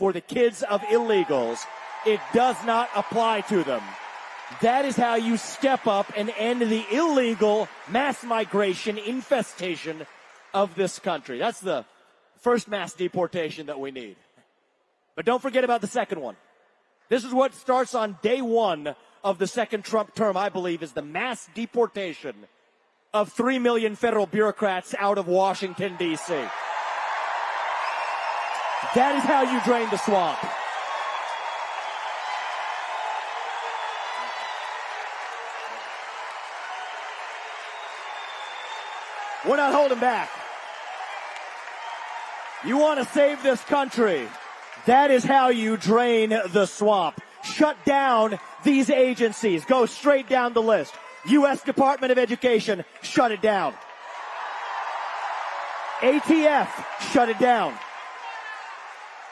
for the kids of illegals, it does not apply to them. That is how you step up and end the illegal mass migration infestation of this country. That's the first mass deportation that we need. But don't forget about the second one. This is what starts on day one of the second Trump term, I believe, is the mass deportation of 3 million federal bureaucrats out of Washington, D.C. That is how you drain the swamp. We're not holding back. You want to save this country. That is how you drain the swamp. Shut down these agencies. Go straight down the list. U.S. Department of Education, shut it down. ATF, shut it down.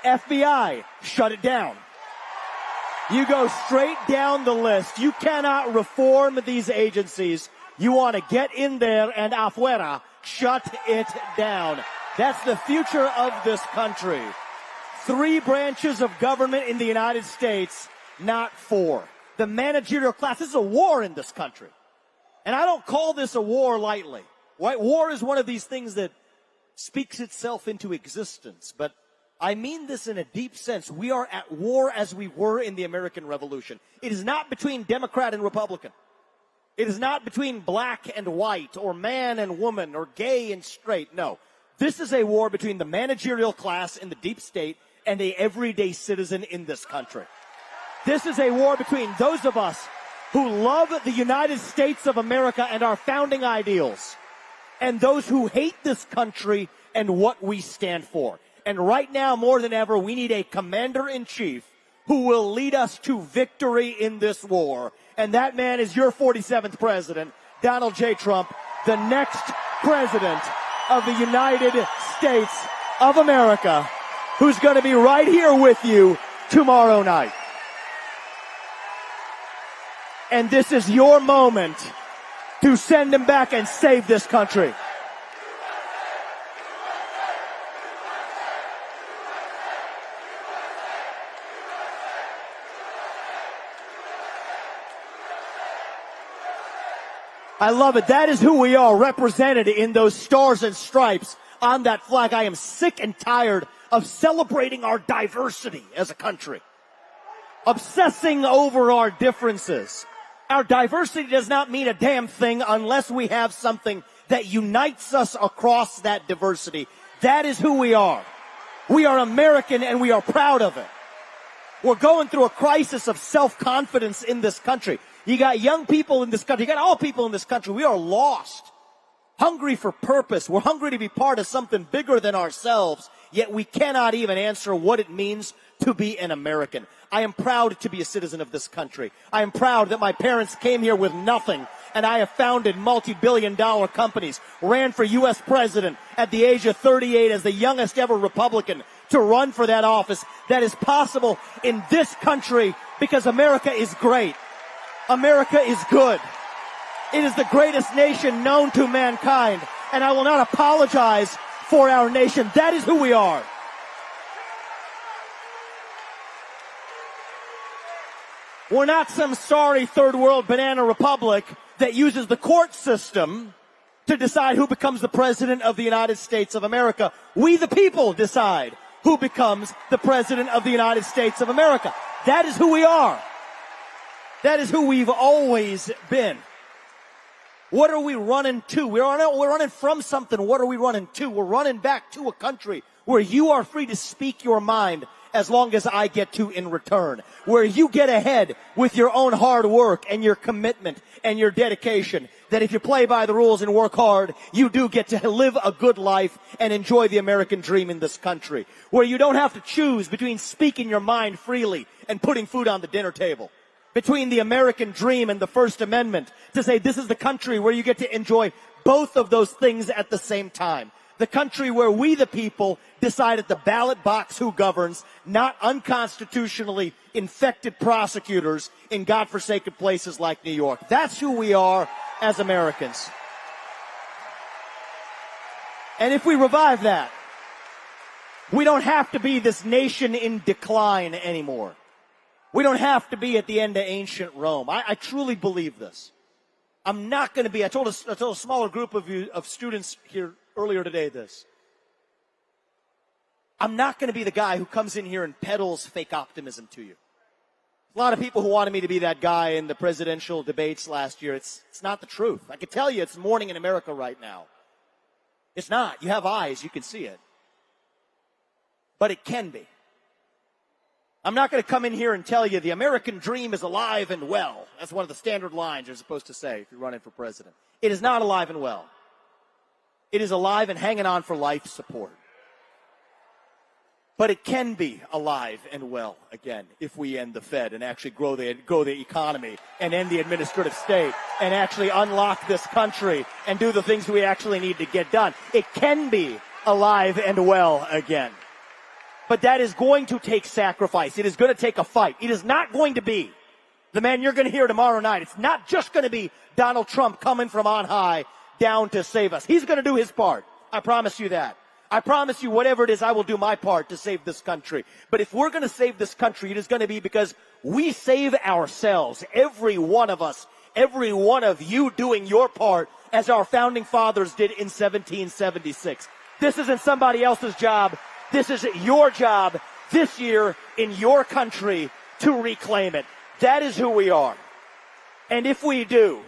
FBI, shut it down. You go straight down the list. You cannot reform these agencies. You want to get in there and afuera, shut it down. That's the future of this country. 3 branches of government in the United States, not 4. The managerial class, this is a war in this country. And I don't call this a war lightly. Right? War is one of these things that speaks itself into existence. But I mean this in a deep sense. We are at war as we were in the American Revolution. It is not between Democrat and Republican. It is not between black and white, or man and woman, or gay and straight. No. This is a war between the managerial class in the deep state and a everyday citizen in this country. This is a war between those of us who love the United States of America and our founding ideals, and those who hate this country and what we stand for. And right now, more than ever, we need a commander-in-chief who will lead us to victory in this war. And that man is your 47th president, Donald J. Trump, the next president of the United States of America, who's going to be right here with you tomorrow night. And this is your moment to send him back and save this country. I love it. That is who we are, represented in those stars and stripes on that flag. I am sick and tired of celebrating our diversity as a country, obsessing over our differences. Our diversity does not mean a damn thing unless we have something that unites us across that diversity. That is who we are. We are American, and we are proud of it. We're going through a crisis of self-confidence in this country. You got young people in this country. You got all people in this country. We are lost, hungry for purpose. We're hungry to be part of something bigger than ourselves, yet we cannot even answer what it means to be an American. I am proud to be a citizen of this country. I am proud that my parents came here with nothing, and I have founded multi-billion-dollar companies, ran for U.S. president at the age of 38 as the youngest ever Republican to run for that office. That is possible in this country because America is great. America is good. It is the greatest nation known to mankind, and I will not apologize for our nation. That is who we are. We're not some sorry third world banana republic that uses the court system to decide who becomes the president of the United States of America. We the people decide who becomes the president of the United States of America. That is who we are. That is who we've always been. What are we running to? We're running from something. What are we running to? We're running back to a country where you are free to speak your mind as long as I get to in return. Where you get ahead with your own hard work and your commitment and your dedication. That if you play by the rules and work hard, you do get to live a good life and enjoy the American dream in this country. Where you don't have to choose between speaking your mind freely and putting food on the dinner table. Between the American dream and the First Amendment, to say this is the country where you get to enjoy both of those things at the same time. The country where we the people decide at the ballot box who governs, not unconstitutionally infected prosecutors in godforsaken places like New York. That's who we are as Americans. And if we revive that, We don't have to be this nation in decline anymore. We don't have to be at the end of ancient Rome. I truly believe this. I'm not going to be, I told a smaller group of students here earlier today this. I'm not going to be the guy who comes in here and peddles fake optimism to you. A lot of people who wanted me to be that guy in the presidential debates last year. It's not the truth. I can tell you it's morning in America right now. It's not. You have eyes. You can see it. But it can be. I'm not going to come in here and tell you the American dream is alive and well. That's one of the standard lines you're supposed to say if you're running for president. It is not alive and well. It is alive and hanging on for life support. But it can be alive and well again if we end the Fed and actually grow the economy and end the administrative state and actually unlock this country and do the things we actually need to get done. It can be alive and well again. But that is going to take sacrifice. It is going to take a fight. It is not going to be the man you're going to hear tomorrow night. It's not just going to be Donald Trump coming from on high down to save us. He's going to do his part. I promise you that. I promise you whatever it is, I will do my part to save this country. But if we're going to save this country, it is going to be because we save ourselves. Every one of us, every one of you doing your part as our founding fathers did in 1776. This isn't somebody else's job. This is your job this year in your country to reclaim it. That is who we are. And if we do,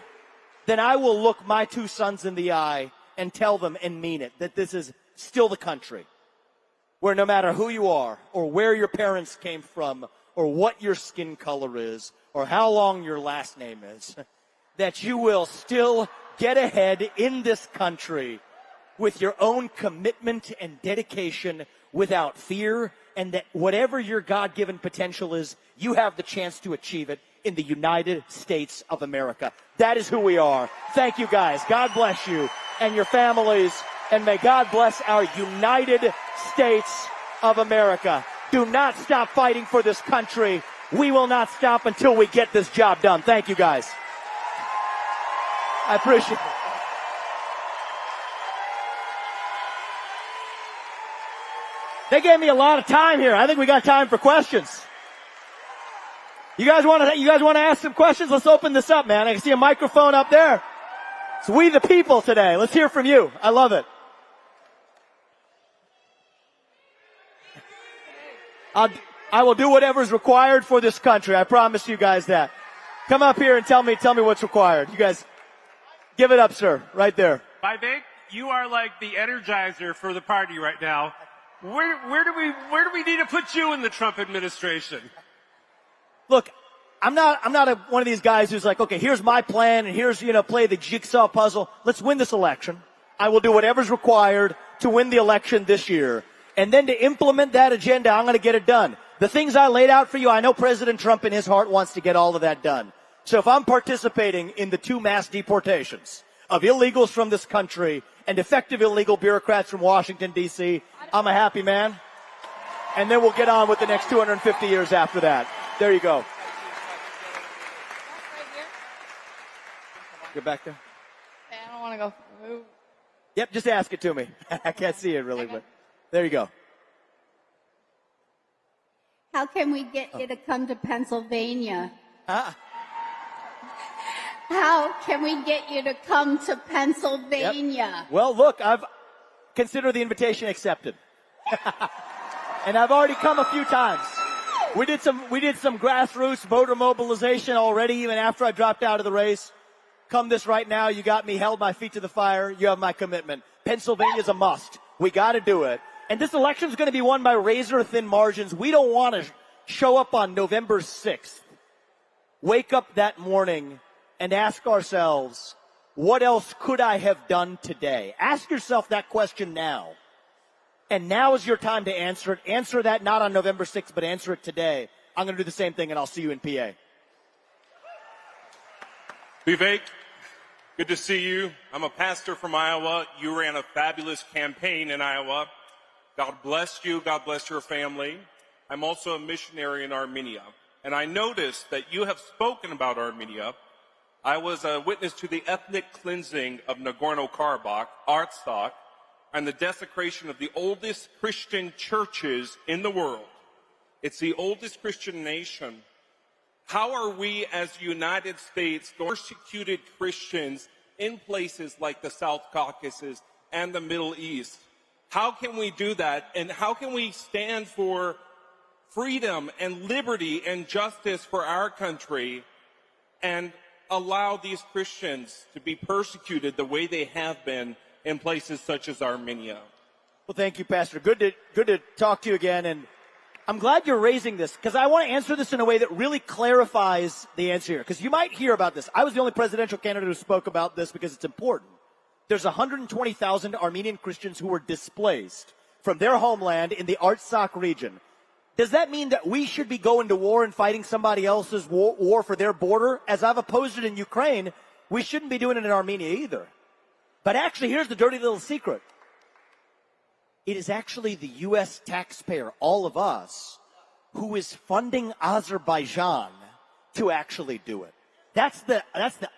then I will look my two sons in the eye and tell them and mean it, that this is still the country where no matter who you are or where your parents came from or what your skin color is or how long your last name is, that you will still get ahead in this country with your own commitment and dedication without fear, and that whatever your God-given potential is, you have the chance to achieve it in the United States of America. That is who we are. Thank you, guys. God bless you and your families, and may God bless our United States of America. Do not stop fighting for this country. We will not stop until we get this job done. Thank you, guys. I appreciate it. They gave me a lot of time here. I think we got time for questions. You guys want to ask some questions? Let's open this up, man. I can see a microphone up there. It's we the people today. Let's hear from you. I love it. I will do whatever's required for this country. I promise you guys that. Come up here and tell me what's required. You guys, give it up, sir. Right there. Vivek, you are like the energizer for the party right now. Where do we need to put you in the Trump administration? Look, I'm not one of these guys who's like, okay, here's my plan and here's, play the jigsaw puzzle. Let's win this election. I will do whatever's required to win the election this year. And then to implement that agenda, I'm going to get it done. The things I laid out for you, I know President Trump in his heart wants to get all of that done. So if I'm participating in the 2 mass deportations of illegals from this country and effective illegal bureaucrats from Washington, D.C., I'm a happy man. And then we'll get on with the next 250 years after that. There you go. Get back there. I don't want to go. Yep, just ask it to me. I can't see it really, but there you go. How can we get you to come to Pennsylvania? How can we get you to come to Pennsylvania? Yep. Well, look, I've considered the invitation accepted. And I've already come a few times. We did some grassroots voter mobilization already, even after I dropped out of the race. Come this right now, you got me, held my feet to the fire. You have my commitment. Pennsylvania's a must. We got to do it. And this election's going to be won by razor-thin margins. We don't want to show up on November 6th, wake up that morning, and ask ourselves, what else could I have done today? Ask yourself that question now. And now is your time to answer it. Answer that not on November 6th, but answer it today. I'm going to do the same thing, and I'll see you in PA. Vivek, good to see you. I'm a pastor from Iowa. You ran a fabulous campaign in Iowa. God bless you. God bless your family. I'm also a missionary in Armenia. And I noticed that you have spoken about Armenia. I was a witness to the ethnic cleansing of Nagorno-Karabakh, Artsakh. and the desecration of the oldest Christian churches in the world. It's the oldest Christian nation. How are we as the United States persecuted Christians in places like the South Caucasus and the Middle East? How can we do that? And how can we stand for freedom and liberty and justice for our country and allow these Christians to be persecuted the way they have been in places such as Armenia? Well, thank you, Pastor. Good to talk to you again. And I'm glad you're raising this because I want to answer this in a way that really clarifies the answer here. Because you might hear about this. I was the only presidential candidate who spoke about this because it's important. There's 120,000 Armenian Christians who were displaced from their homeland in the Artsakh region. Does that mean that we should be going to war and fighting somebody else's war for their border? As I've opposed it in Ukraine, we shouldn't be doing it in Armenia either. But actually, here's the dirty little secret. It is actually the U.S. taxpayer, all of us, who is funding Azerbaijan to actually do it. That's the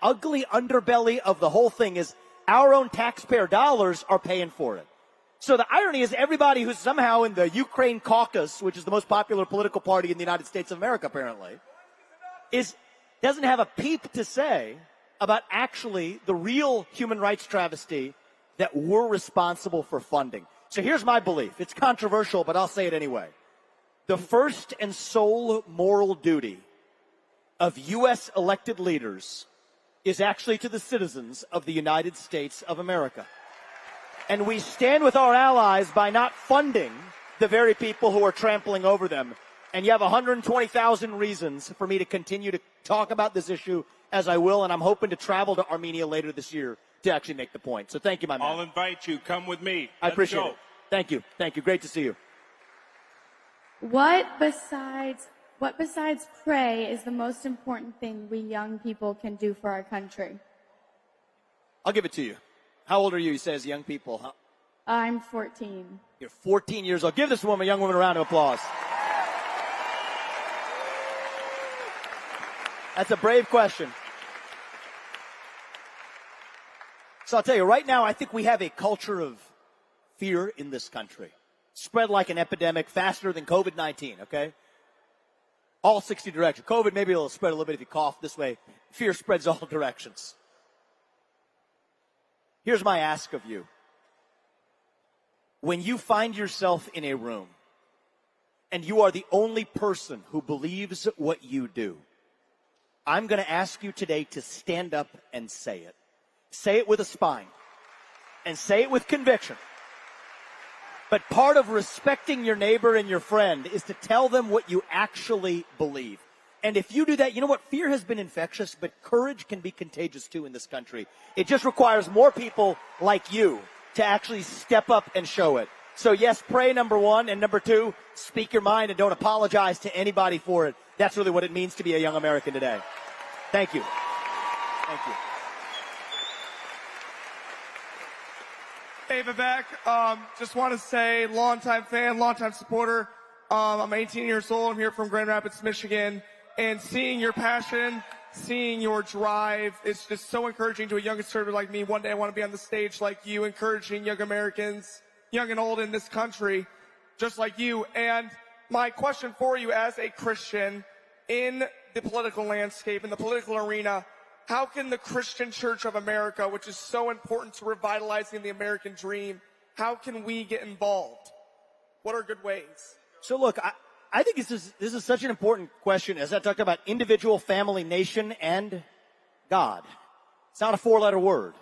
ugly underbelly of the whole thing is our own taxpayer dollars are paying for it. So the irony is everybody who's somehow in the Ukraine caucus, which is the most popular political party in the United States of America apparently, doesn't have a peep to say about actually the real human rights travesty that we're responsible for funding. So here's my belief. It's controversial, but I'll say it anyway. The first and sole moral duty of U.S. elected leaders is actually to the citizens of the United States of America. And we stand with our allies by not funding the very people who are trampling over them. And you have 120,000 reasons for me to continue to talk about this issue as I will, and I'm hoping to travel to Armenia later this year to actually make the point. So thank you, my man. I'll invite you. Come with me. I appreciate it. Thank you. Thank you. Great to see you. What besides pray is the most important thing we young people can do for our country? I'll give it to you. How old are you? He says young people. Huh? I'm 14. You're 14 years old. Give this young woman, a round of applause. That's a brave question. So I'll tell you, right now, I think we have a culture of fear in this country. Spread like an epidemic, faster than COVID-19, okay? All 60 directions. COVID, maybe it'll spread a little bit if you cough this way. Fear spreads all directions. Here's my ask of you. When you find yourself in a room and you are the only person who believes what you do, I'm going to ask you today to stand up and say it. Say it with a spine and say it with conviction. But part of respecting your neighbor and your friend is to tell them what you actually believe. And if you do that, you know what? Fear has been infectious, but courage can be contagious too in this country. It just requires more people like you to actually step up and show it. So yes, pray, number one, and number two, speak your mind and don't apologize to anybody for it. That's really what it means to be a young American today. Thank you. Thank you. Hey, Vivek, just want to say, longtime fan, longtime supporter. I'm 18 years old. I'm here from Grand Rapids, Michigan. And seeing your passion, seeing your drive, it's just so encouraging to a young conservative like me. One day I want to be on the stage like you, encouraging young Americans, young and old in this country, just like you. And my question for you as a Christian in the political landscape, in the political arena, how can the Christian Church of America, which is so important to revitalizing the American dream, how can we get involved? What are good ways? So look, I think this is such an important question as I talked about individual, family, nation, and God. It's not a four-letter word.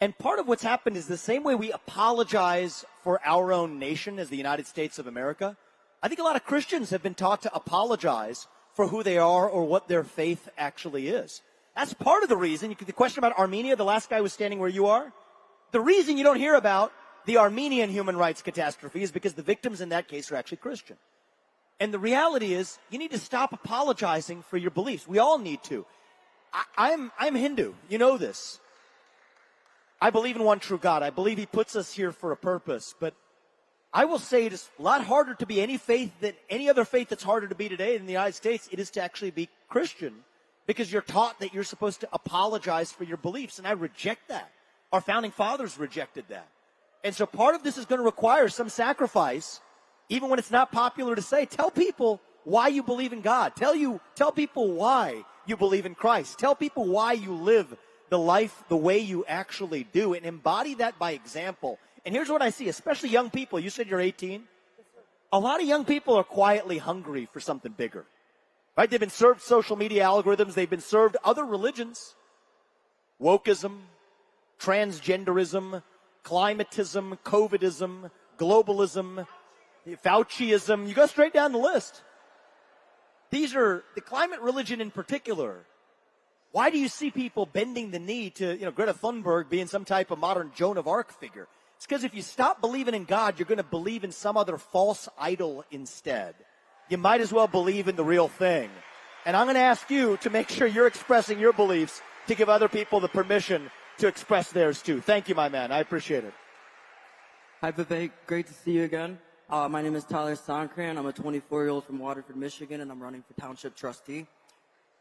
And part of what's happened is the same way we apologize for our own nation as the United States of America, I think a lot of Christians have been taught to apologize for who they are or what their faith actually is. That's part of the reason. The question about Armenia, the last guy was standing where you are. The reason you don't hear about the Armenian human rights catastrophe is because the victims in that case are actually Christian. And the reality is, you need to stop apologizing for your beliefs. We all need to. I'm Hindu. You know this. I believe in one true God. I believe He puts us here for a purpose. But I will say it is a lot harder to be any other faith that's harder to be today in the United States. It is to actually be Christian. Because you're taught that you're supposed to apologize for your beliefs, and I reject that. Our founding fathers rejected that. And so part of this is going to require some sacrifice, even when it's not popular to say. Tell people why you believe in God. Tell people why you believe in Christ. Tell people why you live the life the way you actually do, and embody that by example. And here's what I see, especially young people. You said you're 18. A lot of young people are quietly hungry for something bigger, right? They've been served social media algorithms. They've been served other religions, wokeism, transgenderism, climatism, COVIDism, globalism, Fauciism. You go straight down the list. These are the climate religion in particular. Why do you see people bending the knee to, Greta Thunberg being some type of modern Joan of Arc figure? It's because if you stop believing in God, you're going to believe in some other false idol instead. You might as well believe in the real thing. And I'm going to ask you to make sure you're expressing your beliefs to give other people the permission to express theirs too. Thank you, my man. I appreciate it. Hi, Vivek. Great to see you again. My name is Tyler Sonkran. I'm a 24-year-old from Waterford, Michigan, and I'm running for township trustee.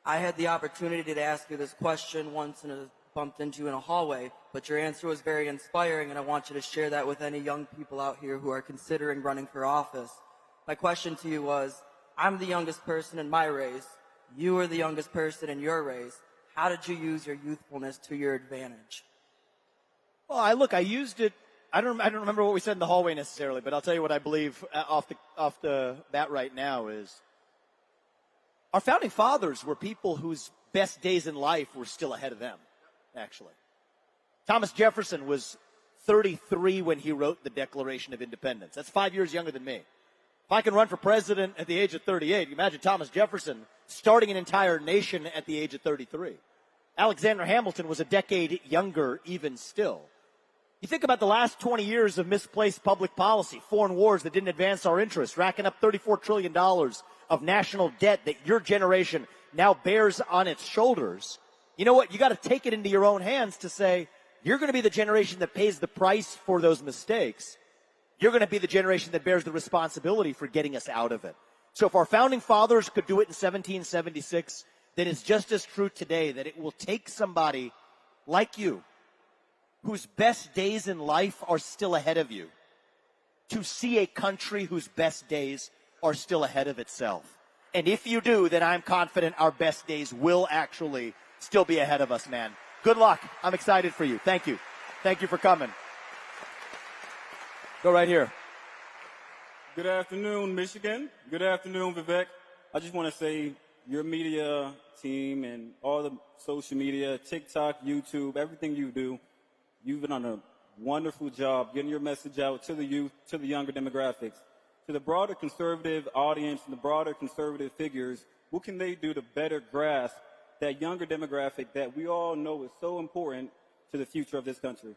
I had the opportunity to ask you this question once and bumped into you in a hallway, but your answer was very inspiring, and I want you to share that with any young people out here who are considering running for office. My question to you was, I'm the youngest person in my race. You are the youngest person in your race. How did you use your youthfulness to your advantage? Well, I used it. I don't remember what we said in the hallway necessarily, but I'll tell you what I believe off the bat right now is our founding fathers were people whose best days in life were still ahead of them, actually. Thomas Jefferson was 33 when he wrote the Declaration of Independence. That's 5 years younger than me. If I can run for president at the age of 38, you imagine Thomas Jefferson starting an entire nation at the age of 33. Alexander Hamilton was a decade younger even still. You think about the last 20 years of misplaced public policy, foreign wars that didn't advance our interests, racking up $34 trillion of national debt that your generation now bears on its shoulders. You know what? You got to take it into your own hands to say, you're going to be the generation that pays the price for those mistakes. You're going to be the generation that bears the responsibility for getting us out of it. So if our founding fathers could do it in 1776, then it's just as true today that it will take somebody like you, whose best days in life are still ahead of you, to see a country whose best days are still ahead of itself. And if you do, then I'm confident our best days will actually still be ahead of us, man. Good luck. I'm excited for you. Thank you. Thank you for coming. Go right here. Good afternoon, Michigan. Good afternoon, Vivek. I just want to say your media team and all the social media, TikTok, YouTube, everything you do, you've done a wonderful job getting your message out to the youth, to the younger demographics. To the broader conservative audience and the broader conservative figures, what can they do to better grasp that younger demographic that we all know is so important to the future of this country?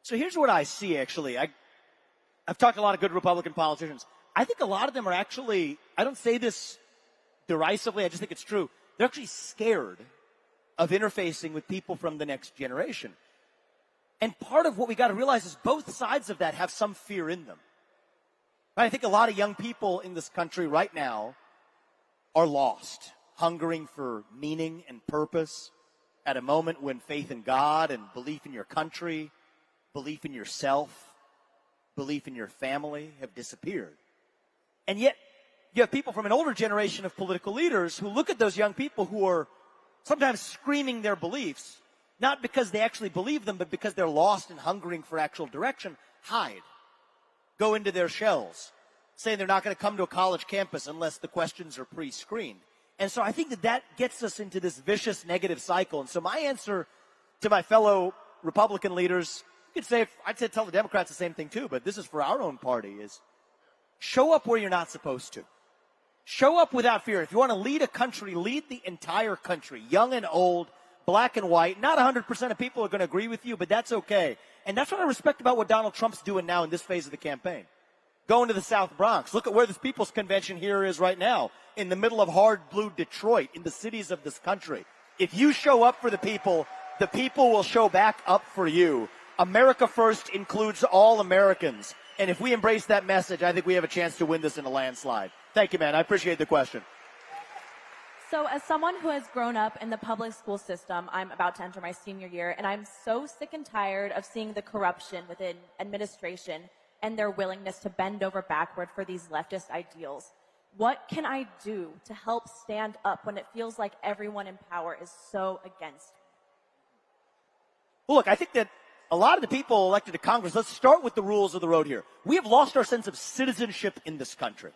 So here's what I see, actually. I've talked to a lot of good Republican politicians. I think a lot of them are actually, I don't say this derisively, I just think it's true. They're actually scared of interfacing with people from the next generation. And part of what we got to realize is both sides of that have some fear in them. Right? I think a lot of young people in this country right now are lost, hungering for meaning and purpose at a moment when faith in God and belief in your country, belief in yourself, belief in your family have disappeared. And yet, you have people from an older generation of political leaders who look at those young people who are sometimes screaming their beliefs, not because they actually believe them, but because they're lost and hungering for actual direction, hide. Go into their shells, saying they're not going to come to a college campus unless the questions are pre-screened. And so I think that gets us into this vicious negative cycle. And so my answer to my fellow Republican leaders, you could say, I'd say tell the Democrats the same thing too, but this is for our own party, is show up where you're not supposed to. Show up without fear. If you want to lead a country, lead the entire country, young and old, black and white. Not 100% of people are going to agree with you, but that's okay. And that's what I respect about what Donald Trump's doing now in this phase of the campaign. Going to the South Bronx. Look at where this People's Convention here is right now, in the middle of hard blue Detroit, in the cities of this country. If you show up for the people will show back up for you. America First includes all Americans. And if we embrace that message, I think we have a chance to win this in a landslide. Thank you, man. I appreciate the question. So as someone who has grown up in the public school system, I'm about to enter my senior year, and I'm so sick and tired of seeing the corruption within administration and their willingness to bend over backward for these leftist ideals. What can I do to help stand up when it feels like everyone in power is so against me? Well, look, I think that a lot of the people elected to Congress, let's start with the rules of the road here. We have lost our sense of citizenship in this country.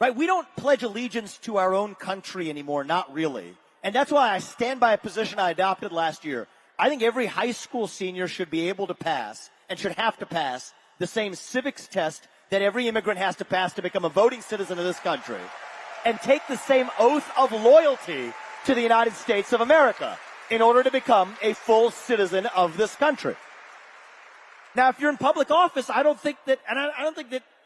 Right? We don't pledge allegiance to our own country anymore, not really. And that's why I stand by a position I adopted last year. I think every high school senior should be able to pass and should have to pass the same civics test that every immigrant has to pass to become a voting citizen of this country, and take the same oath of loyalty to the United States of America in order to become a full citizen of this country. Now, if you're in public office, I don't think that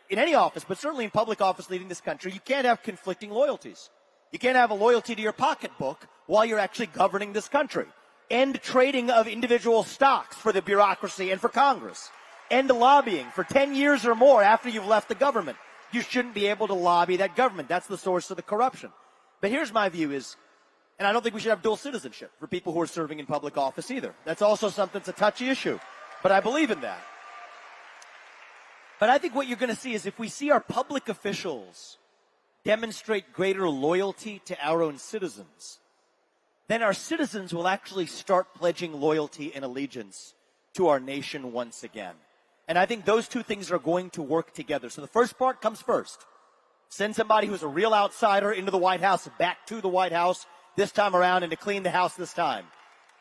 in any office, but certainly in public office leading this country, you can't have conflicting loyalties. You can't have a loyalty to your pocketbook while you're actually governing this country. End trading of individual stocks for the bureaucracy and for Congress. End lobbying for 10 years or more after you've left the government. You shouldn't be able to lobby that government. That's the source of the corruption. But here's my view is, and I don't think we should have dual citizenship for people who are serving in public office either. That's also something that's a touchy issue. But I believe in that. But I think what you're going to see is if we see our public officials demonstrate greater loyalty to our own citizens, then our citizens will actually start pledging loyalty and allegiance to our nation once again. And I think those two things are going to work together. So the first part comes first. Send somebody who's a real outsider into the White House, back to the White House this time around, and to clean the house this time.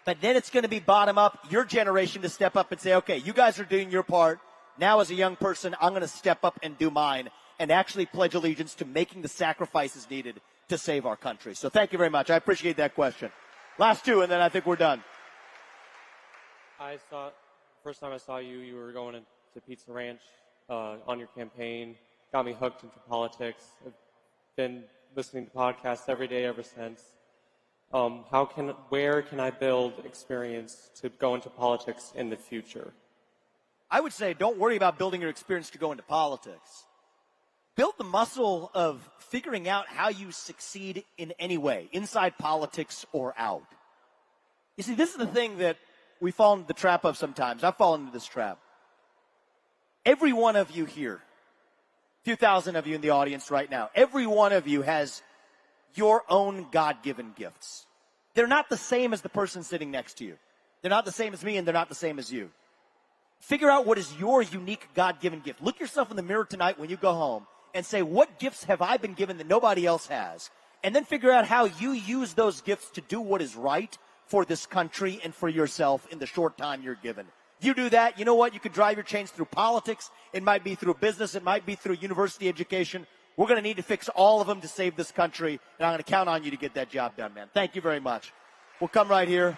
But then it's going to be bottom up, your generation to step up and say, okay, you guys are doing your part. Now as a young person, I'm going to step up and do mine and actually pledge allegiance to making the sacrifices needed to save our country. So thank you very much. I appreciate that question. Last two, and then I think we're done. First time I saw you, you were going to Pizza Ranch on your campaign. Got me hooked into politics. I've been listening to podcasts every day ever since. Where can I build experience to go into politics in the future? I would say don't worry about building your experience to go into politics. Build the muscle of figuring out how you succeed in any way, inside politics or out. You see, this is the thing that we fall into the trap of sometimes. I've fallen into this trap. Every one of you here, a few thousand of you in the audience right now, every one of you has your own God-given gifts. They're not the same as the person sitting next to you. They're not the same as me, and they're not the same as you. Figure out what is your unique God-given gift. Look yourself in the mirror tonight when you go home and say, what gifts have I been given that nobody else has? And then figure out how you use those gifts to do what is right for this country and for yourself in the short time you're given. You do that, you know what? You can drive your change through politics. It might be through business. It might be through university education. We're going to need to fix all of them to save this country, and I'm going to count on you to get that job done, man. Thank you very much. We'll come right here.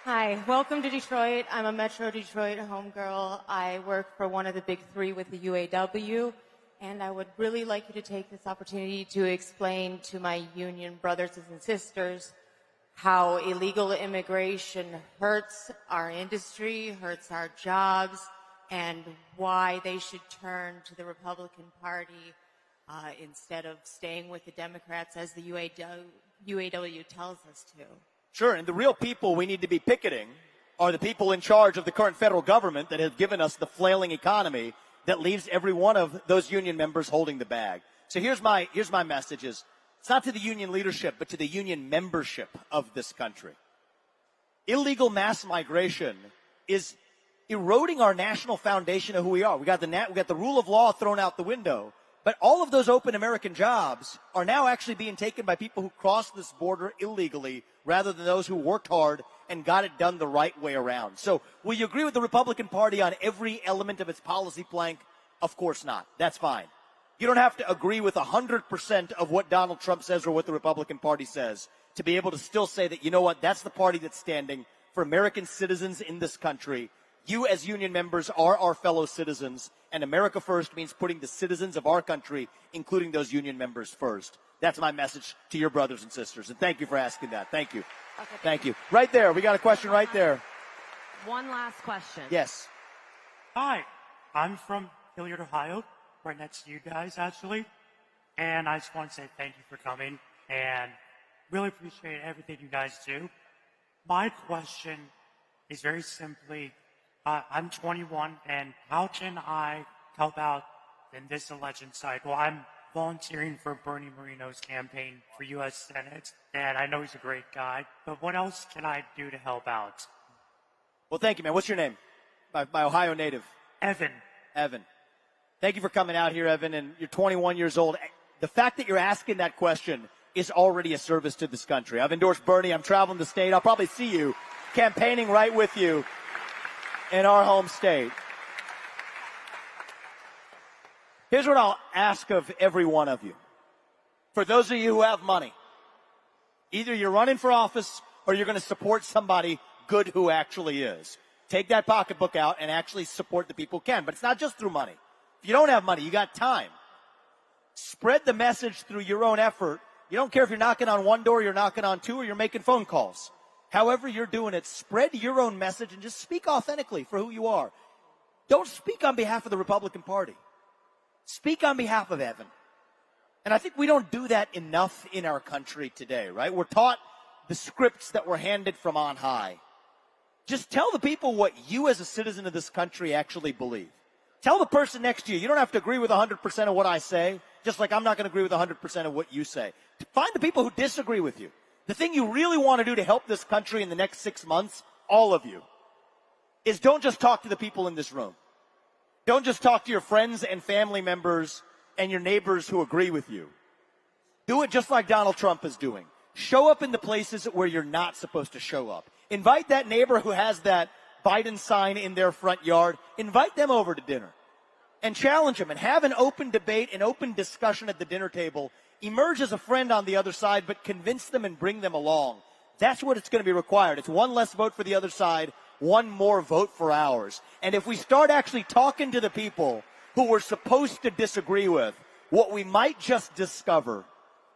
Hi, welcome to Detroit. I'm a Metro Detroit homegirl. I work for one of the big three with the UAW, and I would really like you to take this opportunity to explain to my union brothers and sisters how illegal immigration hurts our industry, hurts our jobs, and why they should turn to the Republican Party instead of staying with the Democrats as the UAW tells us to. Sure, and the real people we need to be picketing are the people in charge of the current federal government that have given us the flailing economy that leaves every one of those union members holding the bag. So here's my message is, it's not to the union leadership, but to the union membership of this country. Illegal mass migration is eroding our national foundation of who we are. We got the rule of law thrown out the window. But all of those open American jobs are now actually being taken by people who crossed this border illegally rather than those who worked hard and got it done the right way around. So will you agree with the Republican Party on every element of its policy plank? Of course not. That's fine. You don't have to agree with 100% of what Donald Trump says or what the Republican Party says to be able to still say that, you know what, that's the party that's standing for American citizens in this country. You as union members are our fellow citizens, and America first means putting the citizens of our country, including those union members, first. That's my message to your brothers and sisters, and thank you for asking that. Thank you. Okay, thank you. Right there. We got a question right there. One last question. Yes. Hi. I'm from Hilliard, Ohio, right next to you guys, actually. And I just want to say thank you for coming and really appreciate everything you guys do. My question is very simply, I'm 21, and how can I help out in this election cycle? I'm volunteering for Bernie Moreno's campaign for U.S. Senate, and I know he's a great guy, but what else can I do to help out? Well, thank you, man. What's your name? My Ohio native. Evan. Evan. Thank you for coming out here, Evan, and you're 21 years old. The fact that you're asking that question is already a service to this country. I've endorsed Bernie. I'm traveling the state. I'll probably see you campaigning right with you in our home state. Here's what I'll ask of every one of you. For those of you who have money, either you're running for office or you're going to support somebody good who actually is. Take that pocketbook out and actually support the people who can. But it's not just through money. If you don't have money, you got time. Spread the message through your own effort. You don't care if you're knocking on one door, you're knocking on two, or you're making phone calls. However you're doing it, spread your own message and just speak authentically for who you are. Don't speak on behalf of the Republican Party. Speak on behalf of Evan. And I think we don't do that enough in our country today, right? We're taught the scripts that were handed from on high. Just tell the people what you as a citizen of this country actually believe. Tell the person next to you, you don't have to agree with 100% of what I say, just like I'm not going to agree with 100% of what you say. Find the people who disagree with you. The thing you really want to do to help this country in the next 6 months, all of you, is don't just talk to the people in this room. Don't just talk to your friends and family members and your neighbors who agree with you. Do it just like Donald Trump is doing. Show up in the places where you're not supposed to show up. Invite that neighbor who has that Biden sign in their front yard. Invite them over to dinner and challenge them and have an open debate, an open discussion at the dinner table. Emerge as a friend on the other side, but convince them and bring them along. That's what it's going to be required. It's one less vote for the other side, one more vote for ours. And if we start actually talking to the people who we're supposed to disagree with, what we might just discover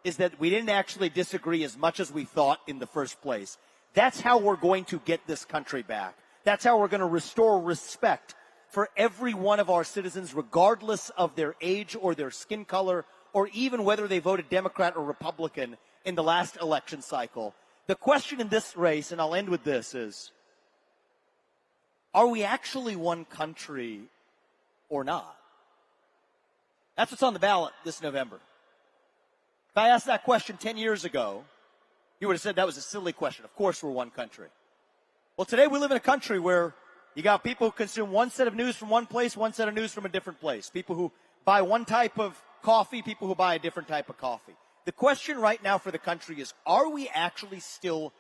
is that we didn't actually disagree as much as we thought in the first place. That's how we're going to get this country back. That's how we're going to restore respect for every one of our citizens, regardless of their age or their skin color, or even whether they voted Democrat or Republican in the last election cycle. The question in this race, and I'll end with this, is, are we actually one country or not? That's what's on the ballot this November. If I asked that question 10 years ago, you would have said that was a silly question. Of course we're one country. Well, today we live in a country where you got people who consume one set of news from one place, one set of news from a different place. People who buy one type of coffee, people who buy a different type of coffee. The question right now for the country is, are we actually still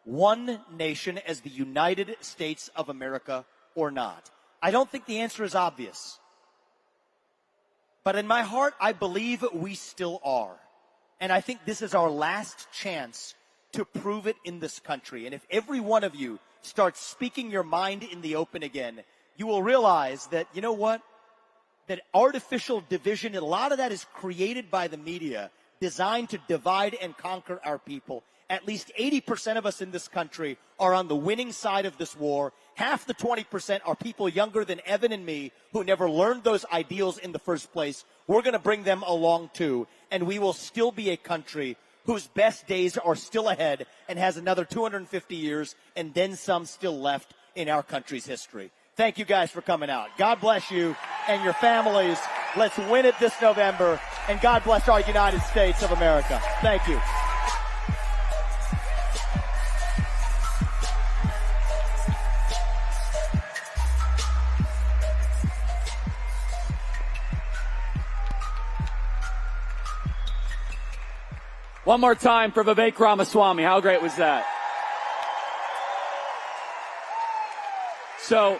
one nation as the United States of America or not? I don't think the answer is obvious. But in my heart, I believe we still are. And I think this is our last chance to prove it in this country. And if every one of you starts speaking your mind in the open again, you will realize that, you know what? That artificial division, a lot of that is created by the media, designed to divide and conquer our people. At least 80% of us in this country are on the winning side of this war. Half the 20% are people younger than Evan and me who never learned those ideals in the first place. We're going to bring them along too, and we will still be a country whose best days are still ahead and has another 250 years and then some still left in our country's history. Thank you guys for coming out. God bless you and your families. Let's win it this November, and God bless our United States of America. Thank you. One more time for Vivek Ramaswamy. How great was that? So,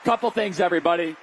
couple things, everybody.